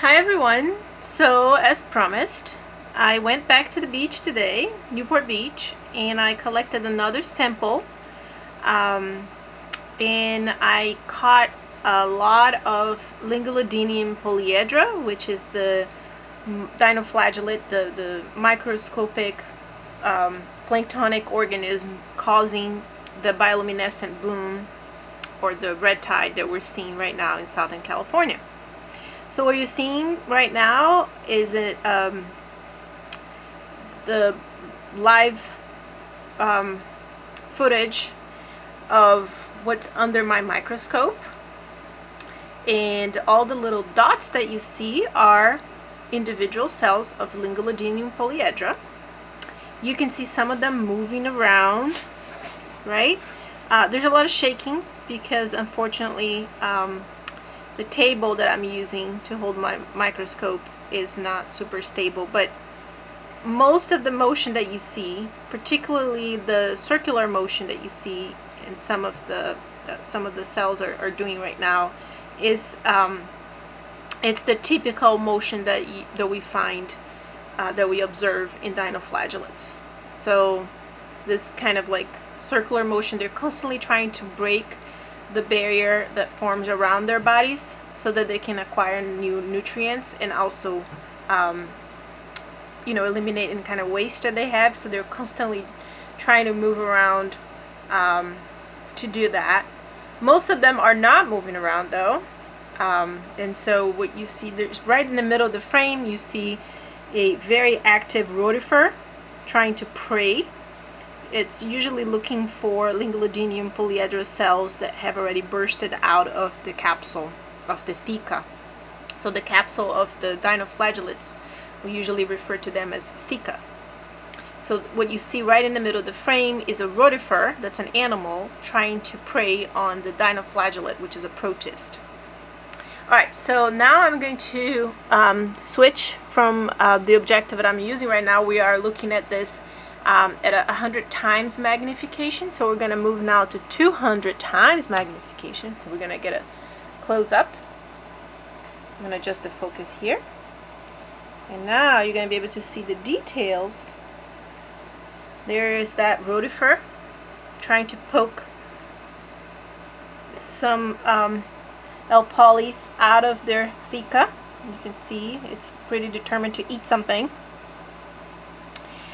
Hi everyone! So as promised, I went back to the beach today, Newport Beach, and I collected another sample and I caught a lot of Lingulodinium polyedra, which is the dinoflagellate, the microscopic planktonic organism causing the bioluminescent bloom or the red tide that we're seeing right now in Southern California. So what you're seeing right now is the live footage of what's under my microscope, and all the little dots that you see are individual cells of Lingulodinium polyedra. You can see some of them moving around, right? There's a lot of shaking because unfortunately the table that I'm using to hold my microscope is not super stable, but most of the motion that you see, particularly the circular motion that you see and some of the cells are doing right now, is it's the typical motion that we find that we observe in dinoflagellates. So this kind of like circular motion, they're constantly trying to break the barrier that forms around their bodies so that they can acquire new nutrients and also eliminate any kind of waste that they have. So they're constantly trying to move around to do that. Most of them are not moving around though, and so what you see, there's right in the middle of the frame, you see a very active rotifer trying to prey. It's usually looking for Lingulodinium polyedra cells that have already bursted out of the capsule of the theca. So the capsule of the dinoflagellates, we usually refer to them as theca. So what you see right in the middle of the frame is a rotifer, that's an animal, trying to prey on the dinoflagellate, which is a protist. Alright, so now I'm going to switch from the objective that I'm using right now. We are looking at this at 100 times magnification, so we're going to move now to 200 times magnification. So we're going to get a close up. I'm going to adjust the focus here, and now you're going to be able to see the details. There is that rotifer trying to poke some L.polys out of their theca. You can see it's pretty determined to eat something.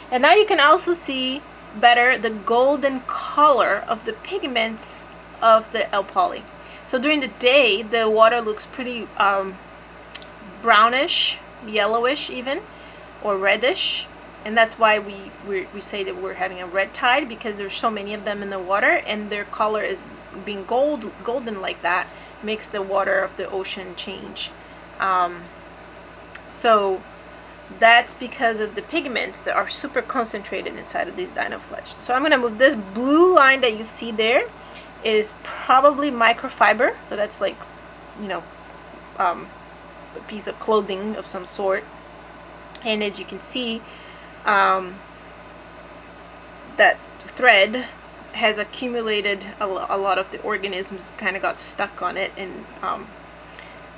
And now you can also see better the golden color of the pigments of the L.poly. So during the day, the water looks pretty brownish, yellowish even, or reddish. And that's why we say that we're having a red tide, because there's so many of them in the water, and their color is being golden like that, makes the water of the ocean change. So that's because of the pigments that are super concentrated inside of these dinoflagellates. So I'm going to move this blue line that you see there is probably microfiber. So that's like, a piece of clothing of some sort. And as you can see, that thread has accumulated a lot of the organisms, kind of got stuck on it, and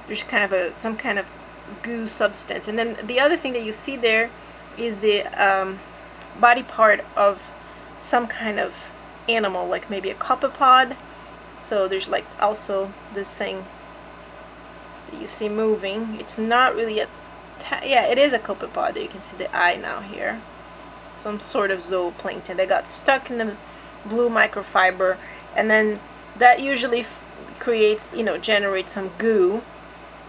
there's kind of some kind of goo substance. And then the other thing that you see there is the body part of some kind of animal, like maybe a copepod. So there's like also this thing that you see moving. It's not really yeah, it is a copepod. You can see the eye now here. Some sort of zooplankton that got stuck in the blue microfiber, and then that usually creates, generates some goo.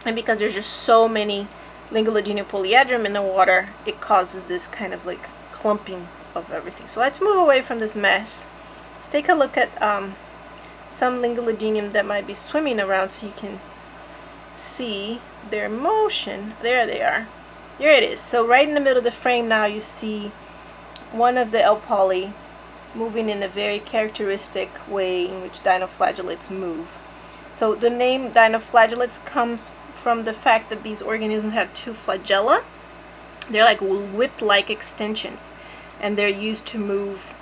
And because there's just so many Lingulodinium polyedra in the water, it causes this kind of like clumping of everything. So let's move away from this mess. Let's take a look at some Lingulodinium that might be swimming around so you can see their motion. There they are. There it is. So right in the middle of the frame now you see one of the L.poly moving in a very characteristic way in which dinoflagellates move. So the name dinoflagellates comes from the fact that these organisms have two flagella. They're like whip-like extensions, and they're used to move.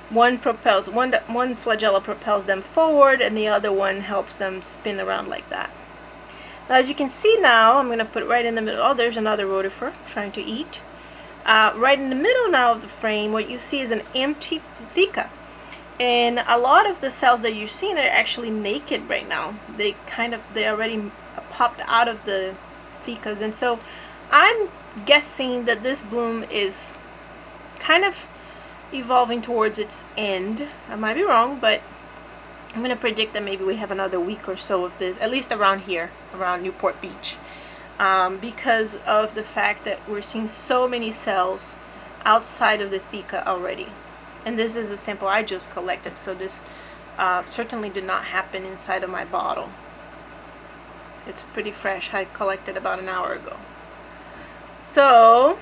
One flagella propels them forward, and the other one helps them spin around like that. Now, as you can see now, I'm going to put right in the middle. Oh, there's another rotifer trying to eat. Right in the middle now of the frame, what you see is an empty theca. And a lot of the cells that you're seeing are actually naked right now. They already popped out of the thecas. And so I'm guessing that this bloom is kind of evolving towards its end. I might be wrong, but I'm going to predict that maybe we have another week or so of this, at least around here, around Newport Beach, because of the fact that we're seeing so many cells outside of the theca already. And this is a sample I just collected, so this certainly did not happen inside of my bottle. It's pretty fresh. I collected about an hour ago. So,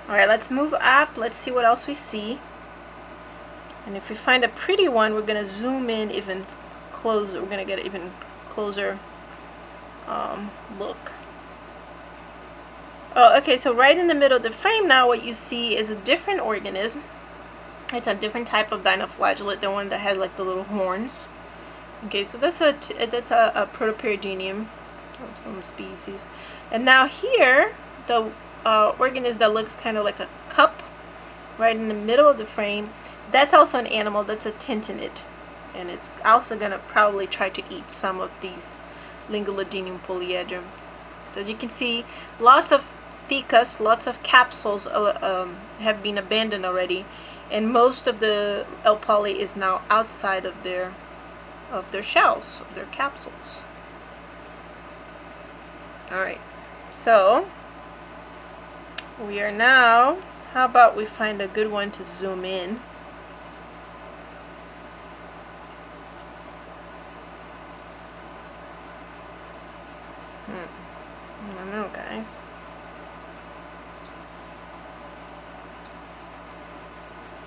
alright, let's move up. Let's see what else we see. And if we find a pretty one, we're going to zoom in even closer. We're going to get an even closer look. Oh, okay, so right in the middle of the frame now, what you see is a different organism. It's a different type of dinoflagellate, the one that has like the little horns. Okay, so that's a Protoperiodinium of some species. And now here, the organism that looks kind of like a cup right in the middle of the frame, that's also an animal. That's a tintinid. And it's also going to probably try to eat some of these Lingulodinium polyedra. So as you can see, lots of thecas, lots of capsules have been abandoned already, and most of the L.poly is now outside of their shells, of their capsules. Alright, so we are now, how about we find a good one to zoom in? I don't know, guys.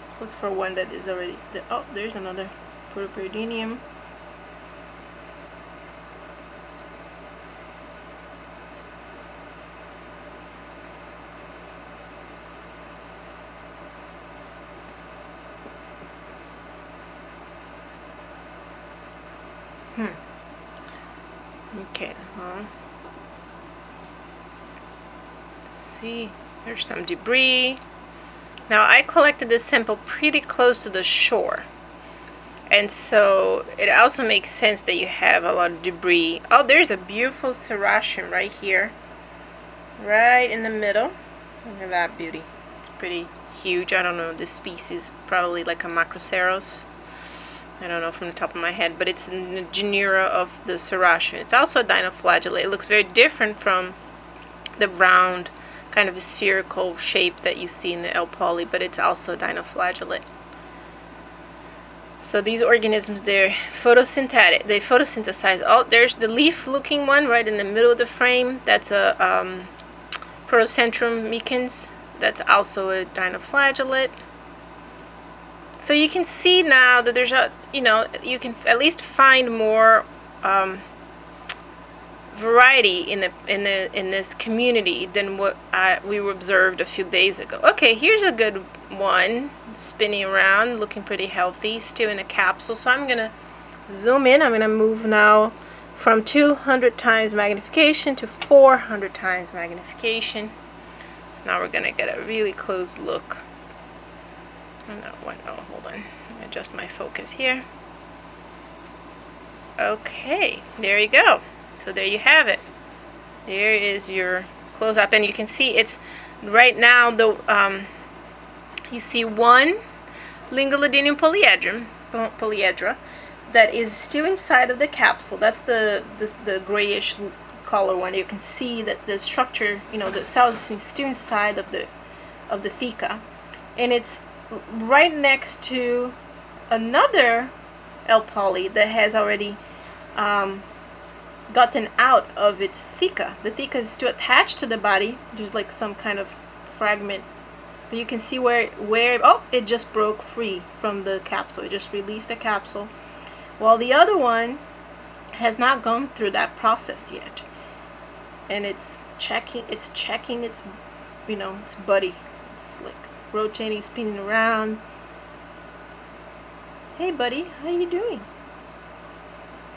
Let's look for one that is already... Oh, there's another Protoperiodinium. Okay, see, there's some debris. Now I collected this sample pretty close to the shore, and so it also makes sense that you have a lot of debris. Oh, there's a beautiful serratium right here, right in the middle. Look at that beauty. It's pretty huge. I don't know this species, probably like a Macroceros. I don't know from the top of my head, but it's in the genera of the serratium. It's also a dinoflagellate. It looks very different from the round, kind of spherical shape that you see in the L.poly, but it's also a dinoflagellate. So these organisms, they're photosynthetic. They photosynthesize. Oh, there's the leaf-looking one right in the middle of the frame. That's a Protocentrum micans. That's also a dinoflagellate. So you can see now that there's you can at least find more variety in this community than what we observed a few days ago. Okay, here's a good one, spinning around, looking pretty healthy, still in a capsule. So I'm gonna zoom in. I'm gonna move now from 200 times magnification to 400 times magnification. So now we're gonna get a really close look. Oh, hold on. Let me adjust my focus here. Okay, there you go. So there you have it. There is your close-up, and you can see it's right now. You see one Lingulodinium polyedra that is still inside of the capsule. That's the grayish color one. You can see that the structure, the cells is still inside of the theca, and it's right next to another L.poly that has already gotten out of its theca. The theca is still attached to the body. There's like some kind of fragment, but you can see where oh, it just broke free from the capsule. It just released the capsule, while the other one has not gone through that process yet, and it's checking its its buddy. It's like rotating, spinning around. Hey buddy, how you doing?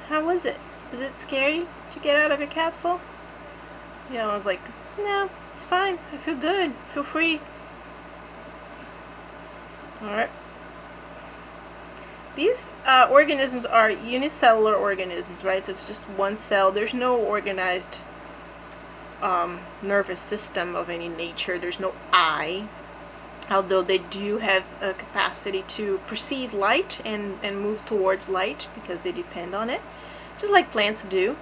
How was it? Is it scary to get out of your capsule? Yeah, I was like, no, it's fine. I feel good. I feel free. Alright. These organisms are unicellular organisms, right? So it's just one cell. There's no organized nervous system of any nature. There's no eye, although they do have a capacity to perceive light and move towards light because they depend on it, just like plants do.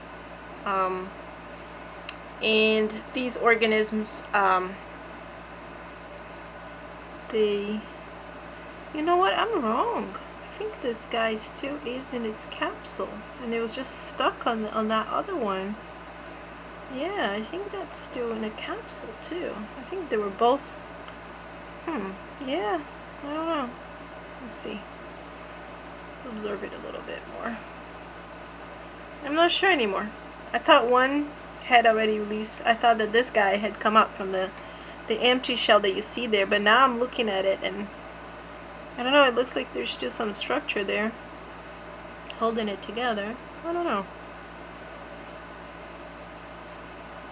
And these organisms, they, you know what, I'm wrong. I think this guy still is in its capsule, and it was just stuck on that other one. Yeah, I think that's still in a capsule too. I think they were both. Yeah, I don't know. Let's see. Let's observe it a little bit more. I'm not sure anymore. I thought one had already released. I thought that this guy had come up from the empty shell that you see there, but now I'm looking at it and I don't know, it looks like there's still some structure there holding it together. I don't know.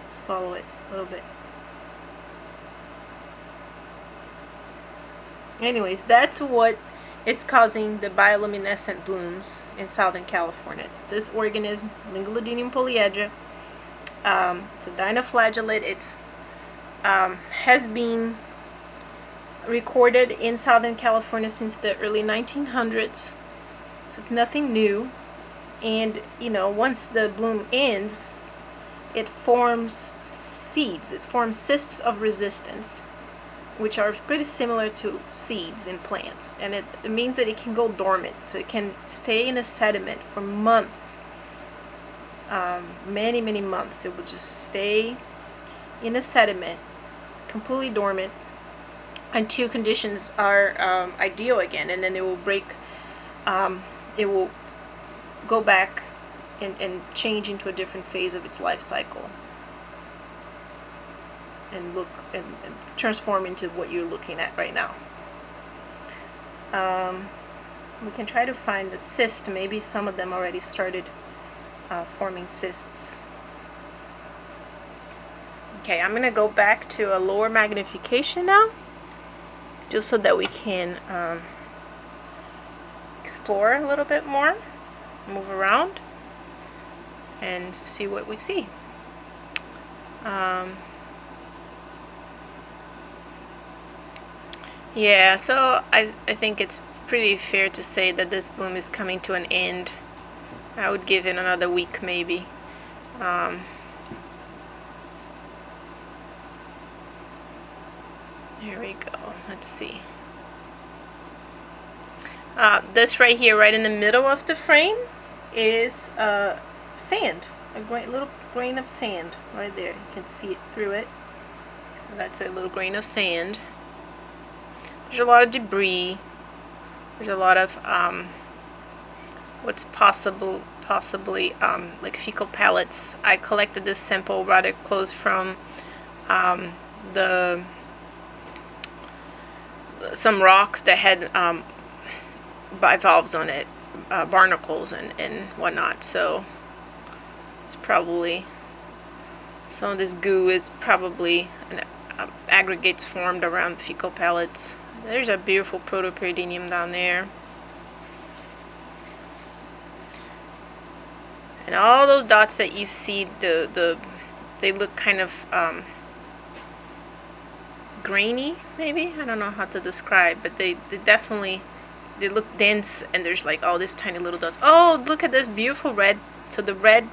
Let's follow it a little bit. Anyways, that's what is causing the bioluminescent blooms in Southern California. It's this organism, Lingulodinium polyedra. It's a dinoflagellate. It's has been recorded in Southern California since the early 1900s. So it's nothing new. And, you know, once the bloom ends, it forms seeds. It forms cysts of resistance, which are pretty similar to seeds in plants. And it means that it can go dormant. So it can stay in a sediment for months. Many, many months. It will just stay in a sediment, completely dormant, until conditions are ideal again. And then it will break, it will go back and change into a different phase of its life cycle. And look and transform into what you're looking at right now. We can try to find the cyst. Maybe some of them already started forming cysts. Okay, I'm going to go back to a lower magnification now, just so that we can explore a little bit more, move around, and see what we see. Yeah, so I think it's pretty fair to say that this bloom is coming to an end. I would give it another week maybe. Here we go. Let's see. This right here, right in the middle of the frame, is sand. A little grain of sand right there. You can see it through it. That's a little grain of sand. There's a lot of debris. There's a lot of what's possibly like fecal pellets. I collected this sample rather close from some rocks that had bivalves on it, barnacles and whatnot. So it's probably, some of this goo is probably aggregates formed around fecal pellets. There's a beautiful protoperidium down there. And all those dots that you see, they look kind of grainy, maybe? I don't know how to describe, but they definitely, they look dense, and there's like all these tiny little dots. Oh, look at this beautiful red. So the red,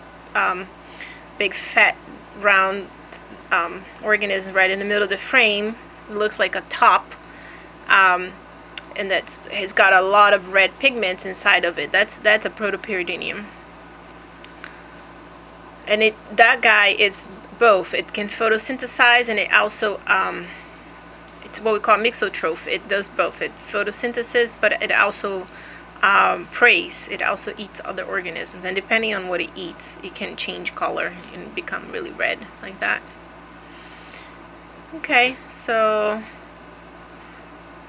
big fat, round organism right in the middle of the frame. It looks like a top. And has got a lot of red pigments inside of it. That's a protoperidium. And that guy is both. It can photosynthesize, and it also it's what we call mixotroph. It does both. It photosynthesis, but it also preys. It also eats other organisms, and depending on what it eats, it can change color and become really red like that. Okay, so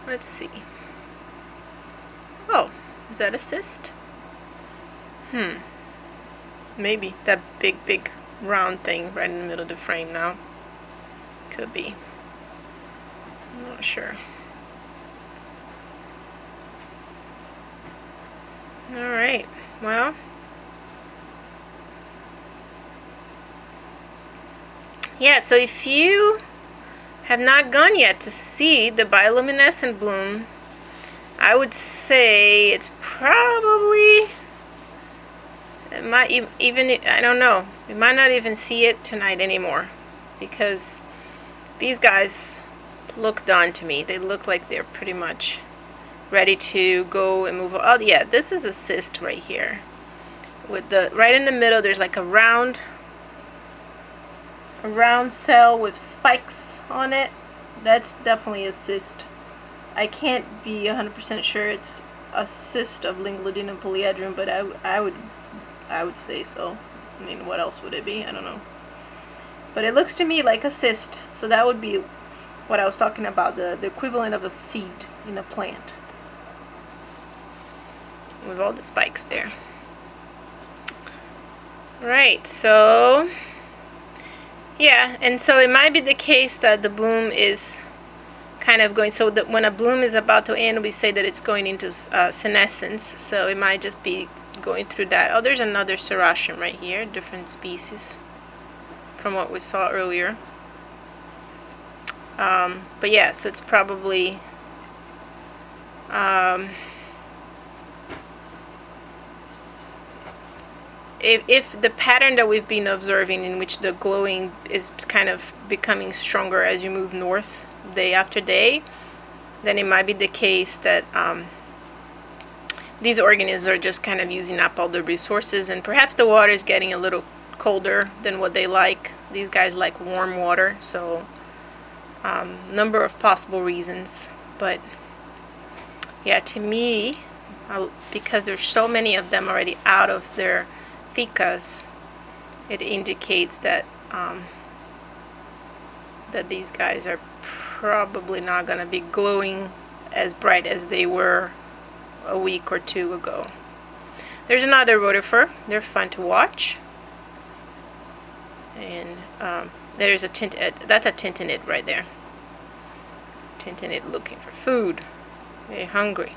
let's see. Oh, is that a cyst? Maybe that big round thing right in the middle of the frame now. Could be. I'm not sure. Alright, well, yeah, so if you have not gone yet to see the bioluminescent bloom, I would say it's probably, it might even, I don't know, we might not even see it tonight anymore, because these guys look done to me. They look like they're pretty much ready to go and move. Oh yeah, this is a cyst right here. With the right in the middle, there's like a round cell with spikes on it. That's definitely a cyst. I can't be 100% sure it's a cyst of Lingulodinium polyedrum, but I would say so. I mean, what else would it be? I don't know. But it looks to me like a cyst, so that would be what I was talking about, the equivalent of a seed in a plant. With all the spikes there. Right, so yeah, and so it might be the case that the bloom is kind of going, so that when a bloom is about to end, we say that it's going into senescence, so it might just be going through that. Oh, there's another serratium right here, different species from what we saw earlier. But yeah, so it's probably if the pattern that we've been observing, in which the glowing is kind of becoming stronger as you move north day after day, then it might be the case that these organisms are just kind of using up all the resources, and perhaps the water is getting a little colder than what they like. These guys like warm water, so number of possible reasons. But yeah, to me, because there's so many of them already out of their thecas, it indicates that that these guys are probably not going to be glowing as bright as they were a week or two ago. There's another rotifer. They're fun to watch. And there's a that's a tintinid right there. Tintinid looking for food. Very hungry.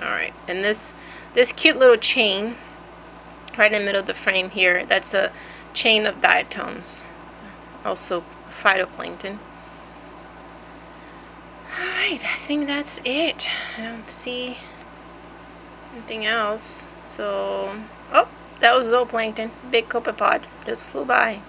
Alright, and this cute little chain right in the middle of the frame here, that's a chain of diatoms, also phytoplankton. Alright, I think that's it. I don't see anything else. So, oh, that was zooplankton. Big copepod just flew by.